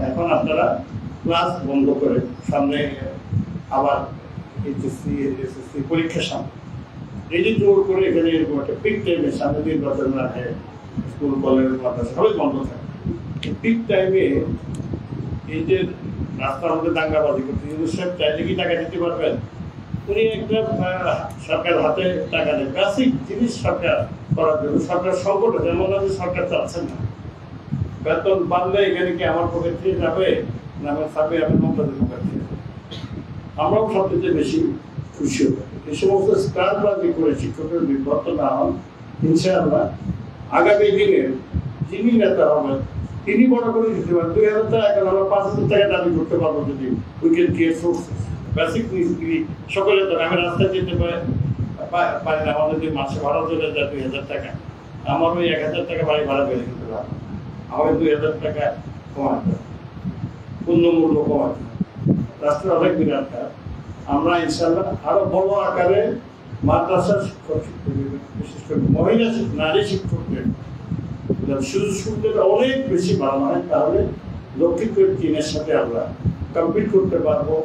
এখন আপনারা ক্লাস বন্ধ করে সামনে আবার এইচএসসি এসএসসি পরীক্ষার সামনে এই যে জোর করে এখানে এরকম একটা পিক টাইমে সামনে নির্বাচন রাখে, স্কুল কলেজ মাদ্রাসা সবাই বন্ধ থাকে। পিক টাইমে এই যে রাস্তার মধ্যে দাঙ্গাবাজি করতে সাহেব চাইলে কি টাকা দিতে পারবেন? উনি একটা সরকার হাতে টাকা দেয়, বেসিক জিনিস সরকার করার জন্য। সরকার সংকট আছে, এমন না যে সরকার চাচ্ছেন না। বেতন বাড়লে এখানে কি আমার পকেট থেকে যাবে না আমার থাকবে, আমি মমতাদের পকেট থেকে। আমরাও সবচেয়ে বেশি খুশি হব এই সমস্ত স্টারবাজি করে শিক্ষকের বিভক্ত না হন। ইনশাআল্লাহ আগামী দিনে যিনি নেতা হবেন তিনি বড় করে দিতে পারেন। 2000 টাকা এখন আমরা 5000 টাকা দাবি করতে পারবো যদি we can create sources. Basic নিডসগুলি সকলে তো আমি রাস্তায় যেতে পারি না, আমাদের যে মাসে ভাড়া চলে যায় 2000 টাকা, আমার ওই 1000 টাকা বাড়ি ভাড়া বেড়ে দিতে পারবো, আমার 2000 টাকা কমাতে হবে, পূর্ণ মূল্য কমাতে হবে। রাস্তার অনেক বিরাট কাজ। আমরা ইনশাল্লাহ আরো বড় আকারে মাদ্রাসার শিক্ষক বিশেষ করে মহিলা নারী শিক্ষকদের সুযোগ সুবিধা অনেক বেশি বাড়ানো হয়, তাহলে লক্ষ্মীপুর টিমের সাথে আমরা কম্পিট করতে পারবো।